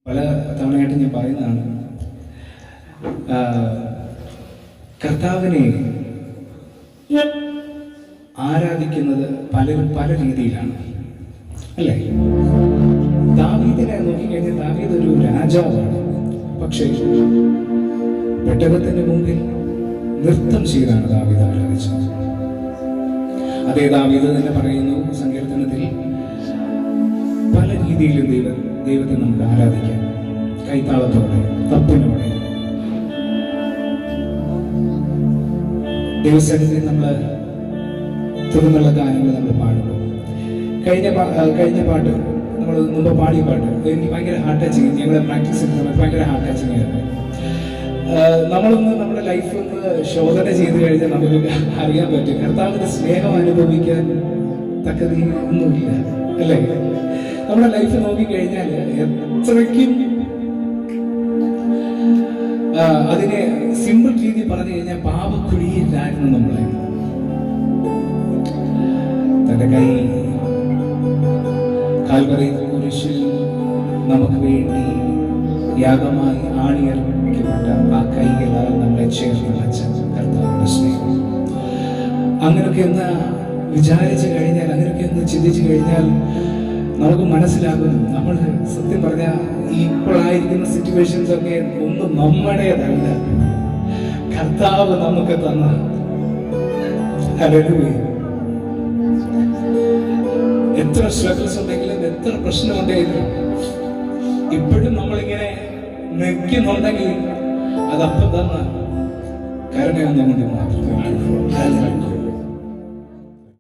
പല തവണയായിട്ട് ഞാൻ പറയുന്നതാണ്, കർത്താവിനെ ആരാധിക്കുന്നത് പലരും പല രീതിയിലാണ്, അല്ലേ? ദാവീദിനെ നോക്കിക്കഴിഞ്ഞാൽ ദാവീദ് ഒരു രാജാവാണ്. പക്ഷേ പെട്ടകത്തിന് മുമ്പിൽ നൃത്തം ചെയ്താണ് ദാവീദ് ആരാധിച്ചത്. അതേ ദാവീദ് തന്നെ പറയുന്നു സങ്കീർത്തനത്തിൽ, പല രീതിയിലും ദൈവത്തെ നമുക്ക് ആരാധിക്കാം. കൈത്താളത്തോടെ, തപ്പിനോടെ, ദൈവസന്നിധിയിൽ നമ്മൾ തുടർന്നുള്ള ഗാനങ്ങൾ നമ്മൾ പാടുമ്പോൾ, കഴിഞ്ഞ പാട്ട് നമ്മൾ മുമ്പ് പാടിയ പാട്ട് എനിക്ക് ഭയങ്കര ഹാർട്ട് ടച്ചിങ്, ഞങ്ങളുടെ പ്രാക്ടീസ് ചെയ്യുന്ന സമയത്ത് ഭയങ്കര ഹാർട്ട് ടച്ചിങ് ആയിരുന്നു. നമ്മളൊന്ന് നമ്മുടെ ലൈഫ് ഒന്ന് ശോധന ചെയ്ത് കഴിഞ്ഞാൽ നമുക്ക് അറിയാൻ പറ്റും കർത്താവിന്റെ സ്നേഹം അനുഭവിക്കാൻ തക്കത് ഒന്നുമില്ല, അല്ലേ? നമ്മുടെ ലൈഫ് നോക്കിക്കഴിഞ്ഞാൽ എത്രയ്ക്കും അതിനെ സിമ്പിൾ രീതി പറഞ്ഞു കഴിഞ്ഞാൽ പാപക്കുഴിയിലായിരുന്നു നമ്മളെ. തന്റെ കൈ കാൽവറി കുരിശിൽ നമുക്ക് വേണ്ടി യാഗമായി ആണിയർപ്പിക്കപ്പെട്ട ആ കൈകളാൽ നമ്മളെ ചേർന്ന് വച്ച കർത്താവിന്റെ സ്നേഹം. അങ്ങനെയൊക്കെ ഒന്ന് വിചാരിച്ചു കഴിഞ്ഞാൽ, അങ്ങനെയൊക്കെ ഒന്ന് ചിന്തിച്ചു കഴിഞ്ഞാൽ നമുക്ക് മനസ്സിലാകും നമ്മൾ സത്യം പറഞ്ഞ ഇപ്പോഴായിരിക്കുന്ന സിറ്റുവേഷൻസ് ഒക്കെ ഒന്നും നമ്മുടേതല്ല, കർത്താവ് നമുക്ക് തന്ന. ഹല്ലേലൂയ. എത്ര സ്ട്രഗിൾസ് ഉണ്ടെങ്കിലും, എത്ര പ്രശ്നമുണ്ടെങ്കിലും, ഇപ്പോഴും നമ്മളിങ്ങനെ നിൽക്കുന്നുണ്ടെങ്കിൽ അതപ്പം തന്ന കരുണയൊന്നുകൊണ്ട് മാത്രം.